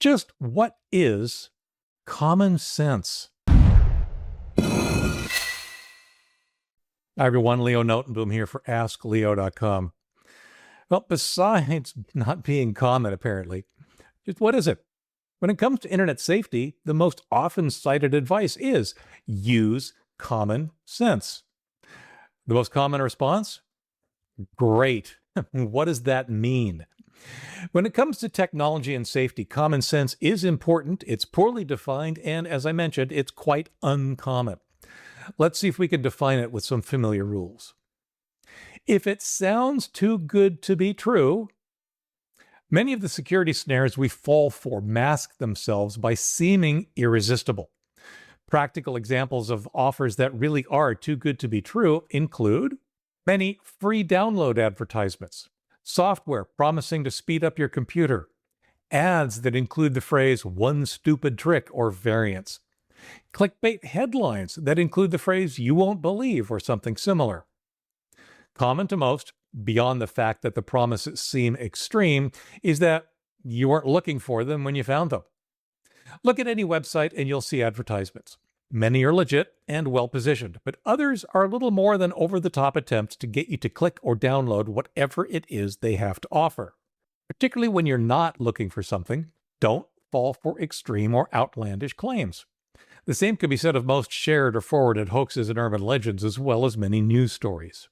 Just what is common sense? Hi everyone, Leo Notenboom here for askleo.com. Well, besides not being common, apparently, just what is it? When it comes to internet safety, the most often cited advice is use common sense. The most common response? Great. What does that mean? When it comes to technology and safety, common sense is important, it's poorly defined, and as I mentioned, it's quite uncommon. Let's see if we can define it with some familiar rules. If it sounds too good to be true, many of the security snares we fall for mask themselves by seeming irresistible. Practical examples of offers that really are too good to be true include many free download advertisements, software promising to speed up your computer, ads that include the phrase "one stupid trick" or variants, clickbait headlines that include the phrase "you won't believe" or something similar. Common to most, beyond the fact that the promises seem extreme, is that you weren't looking for them when you found them. Look at any website and you'll see advertisements. Many are legit and well-positioned, but others are a little more than over-the-top attempts to get you to click or download whatever it is they have to offer. Particularly when you're not looking for something, don't fall for extreme or outlandish claims. The same can be said of most shared or forwarded hoaxes and urban legends, as well as many news stories.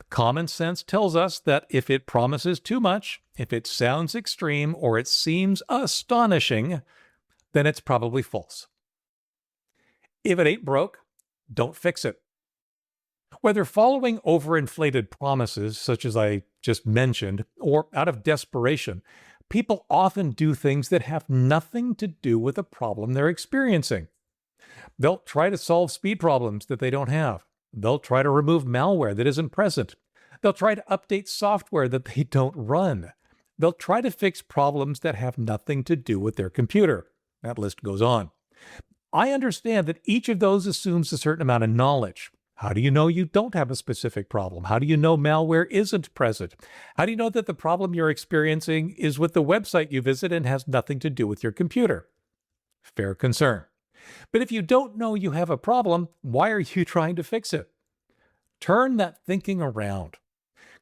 Common sense tells us that if it promises too much, if it sounds extreme, or it seems astonishing, then it's probably false. If it ain't broke, don't fix it. Whether following overinflated promises, such as I just mentioned, or out of desperation, people often do things that have nothing to do with the problem they're experiencing. They'll try to solve speed problems that they don't have. They'll try to remove malware that isn't present. They'll try to update software that they don't run. They'll try to fix problems that have nothing to do with their computer. That list goes on. I understand that each of those assumes a certain amount of knowledge. How do you know you don't have a specific problem? How do you know malware isn't present? How do you know that the problem you're experiencing is with the website you visit and has nothing to do with your computer? Fair concern. But if you don't know you have a problem, why are you trying to fix it? Turn that thinking around.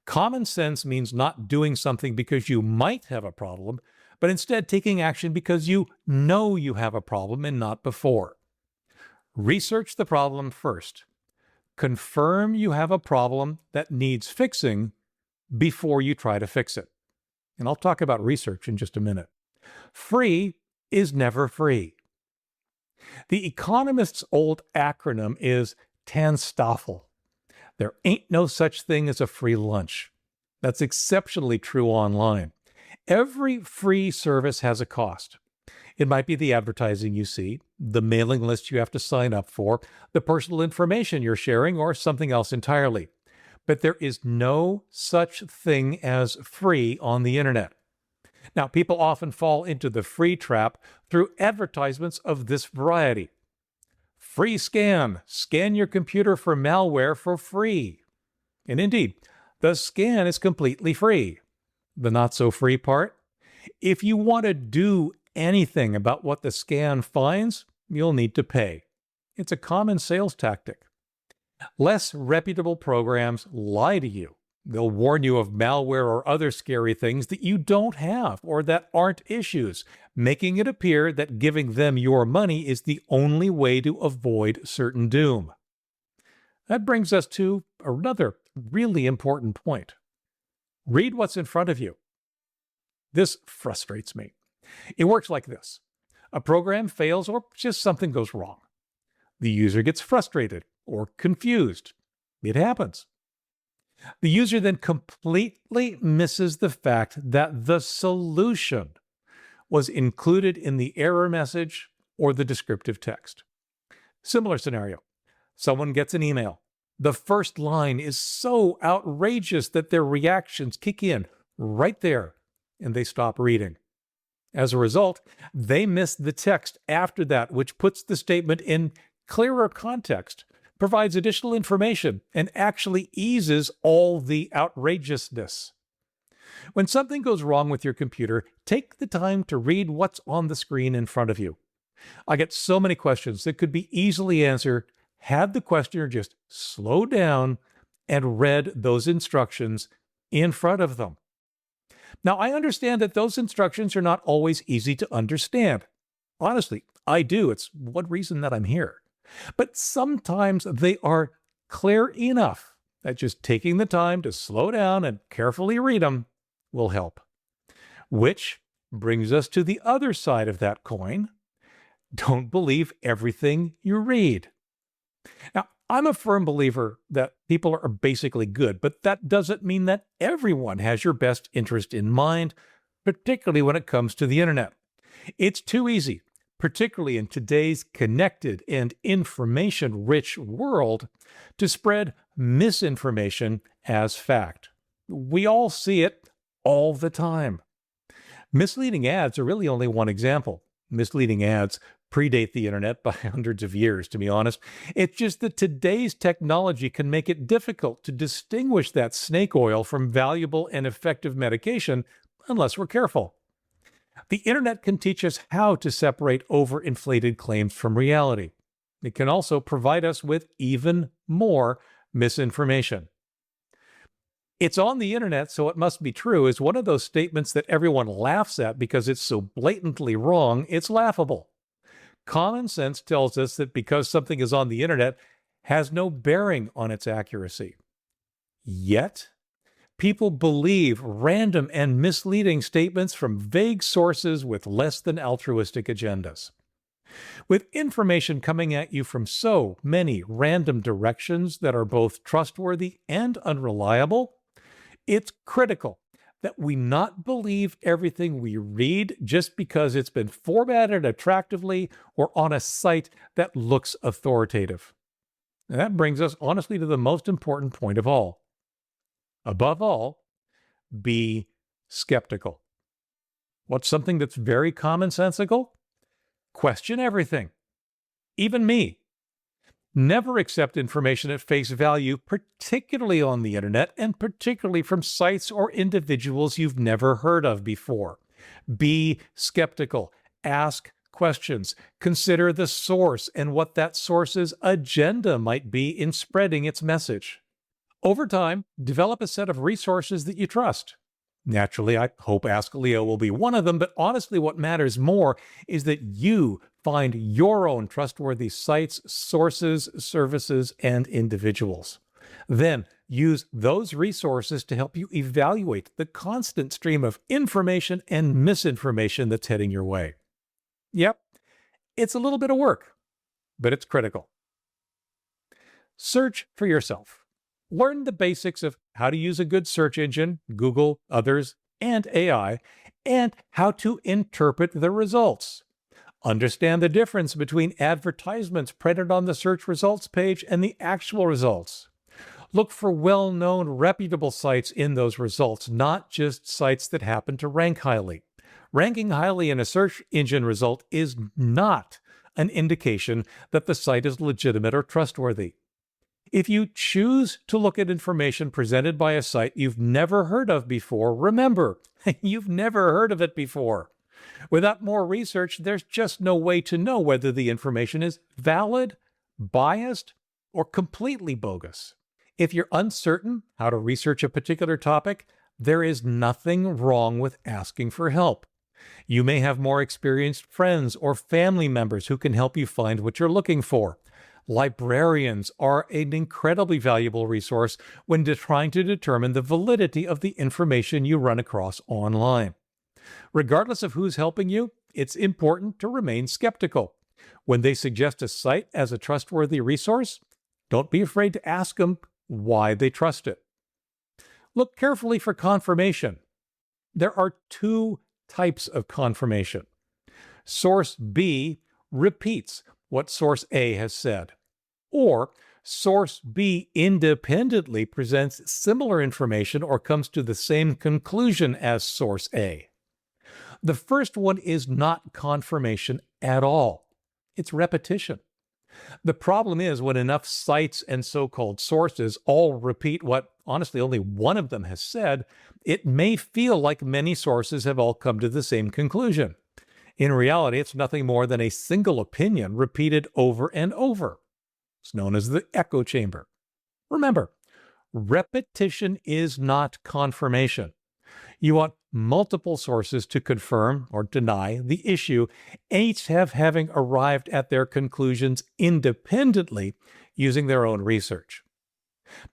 Common sense means not doing something because you might have a problem, but instead taking action because you know you have a problem and not before. Research the problem first. Confirm you have a problem that needs fixing before you try to fix it. And I'll talk about research in just a minute. Free is never free. The Economist's old acronym is TANSTAFL. There ain't no such thing as a free lunch. That's exceptionally true online. Every free service has a cost. It might be the advertising you see, the mailing list you have to sign up for, the personal information you're sharing, or something else entirely. But there is no such thing as free on the internet. Now, people often fall into the free trap through advertisements of this variety. Free scan. Scan your computer for malware for free. And indeed, the scan is completely free. The not-so-free part? If you want to do anything about what the scan finds, you'll need to pay. It's a common sales tactic. Less reputable programs lie to you. They'll warn you of malware or other scary things that you don't have or that aren't issues, making it appear that giving them your money is the only way to avoid certain doom. That brings us to another really important point. Read what's in front of you. This frustrates me. It works like this. A program fails or just something goes wrong. The user gets frustrated or confused. It happens. The user then completely misses the fact that the solution was included in the error message or the descriptive text. Similar scenario. Someone gets an email. The first line is so outrageous that their reactions kick in right there, and they stop reading. As a result, they miss the text after that, which puts the statement in clearer context, provides additional information, and actually eases all the outrageousness. When something goes wrong with your computer, take the time to read what's on the screen in front of you. I get so many questions that could be easily answered had the questioner just slowed down and read those instructions in front of them. Now, I understand that those instructions are not always easy to understand. Honestly, I do. It's one reason that I'm here. But sometimes they are clear enough that just taking the time to slow down and carefully read them will help. Which brings us to the other side of that coin. Don't believe everything you read. Now, I'm a firm believer that people are basically good, but that doesn't mean that everyone has your best interest in mind, particularly when it comes to the internet. It's too easy, particularly in today's connected and information-rich world, to spread misinformation as fact. We all see it all the time. Misleading ads are really only one example. Misleading ads predate the internet by hundreds of years, to be honest. It's just that today's technology can make it difficult to distinguish that snake oil from valuable and effective medication unless we're careful. The internet can teach us how to separate overinflated claims from reality. It can also provide us with even more misinformation. It's on the internet, so it must be true is one of those statements that everyone laughs at because it's so blatantly wrong, it's laughable. Common sense tells us that because something is on the internet has no bearing on its accuracy. Yet, people believe random and misleading statements from vague sources with less than altruistic agendas. With information coming at you from so many random directions that are both trustworthy and unreliable, it's critical that we not believe everything we read just because it's been formatted attractively or on a site that looks authoritative. And that brings us honestly to the most important point of all. Above all, be skeptical. What's something that's very commonsensical? Question everything. Even me. Never accept information at face value, particularly on the internet and particularly from sites or individuals you've never heard of before. Be skeptical. Ask questions. Consider the source and what that source's agenda might be in spreading its message. Over time, develop a set of resources that you trust. Naturally, I hope Askleo will be one of them, but honestly, what matters more is that you find your own trustworthy sites, sources, services, and individuals. Then use those resources to help you evaluate the constant stream of information and misinformation that's heading your way. Yep, it's a little bit of work, but it's critical. Search for yourself. Learn the basics of how to use a good search engine, Google, others, and AI, and how to interpret the results. Understand the difference between advertisements printed on the search results page and the actual results. Look for well-known, reputable sites in those results, not just sites that happen to rank highly. Ranking highly in a search engine result is not an indication that the site is legitimate or trustworthy. If you choose to look at information presented by a site you've never heard of before, remember, you've never heard of it before. Without more research, there's just no way to know whether the information is valid, biased, or completely bogus. If you're uncertain how to research a particular topic, there is nothing wrong with asking for help. You may have more experienced friends or family members who can help you find what you're looking for. Librarians are an incredibly valuable resource when trying to determine the validity of the information you run across online. Regardless of who's helping you, it's important to remain skeptical. When they suggest a site as a trustworthy resource, don't be afraid to ask them why they trust it. Look carefully for confirmation. There are two types of confirmation. Source B repeats what source A has said, or source B independently presents similar information or comes to the same conclusion as source A. The first one is not confirmation at all. It's repetition. The problem is when enough sites and so-called sources all repeat what honestly only one of them has said, it may feel like many sources have all come to the same conclusion. In reality, it's nothing more than a single opinion repeated over and over. It's known as the echo chamber. Remember, repetition is not confirmation. You want multiple sources to confirm or deny the issue, each having arrived at their conclusions independently using their own research.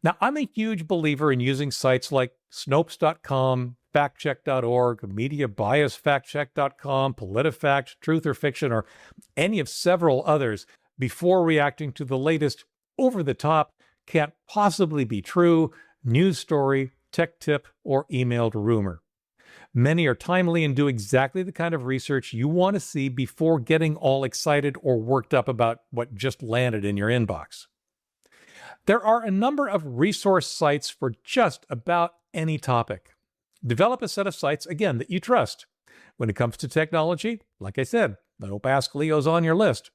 Now, I'm a huge believer in using sites like Snopes.com, factcheck.org, mediabiasfactcheck.com, PolitiFact, Truth or Fiction, or any of several others before reacting to the latest over-the-top, can't possibly be true news story, tech tip, or emailed rumor. Many are timely and do exactly the kind of research you want to see before getting all excited or worked up about what just landed in your inbox. There are a number of resource sites for just about any topic. Develop a set of sites, again, that you trust. When it comes to technology, like I said, I hope AskLeo's on your list.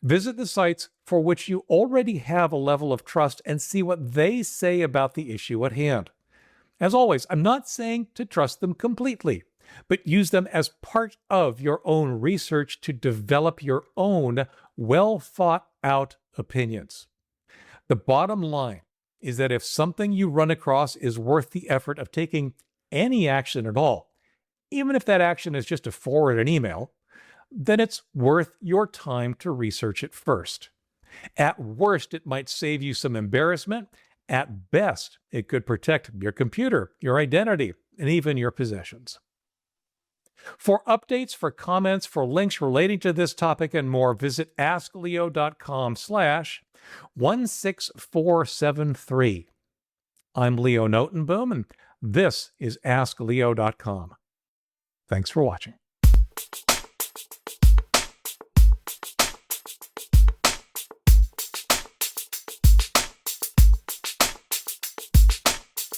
Visit the sites for which you already have a level of trust and see what they say about the issue at hand. As always, I'm not saying to trust them completely, but use them as part of your own research to develop your own well-thought-out opinions. The bottom line is that if something you run across is worth the effort of taking any action at all, even if that action is just to forward an email, then it's worth your time to research it first. At worst, it might save you some embarrassment. At best, it could protect your computer, your identity, and even your possessions. For updates, for comments, for links relating to this topic and more, visit askleo.com/16473. I'm Leo Notenboom, and this is askleo.com. Thanks for watching.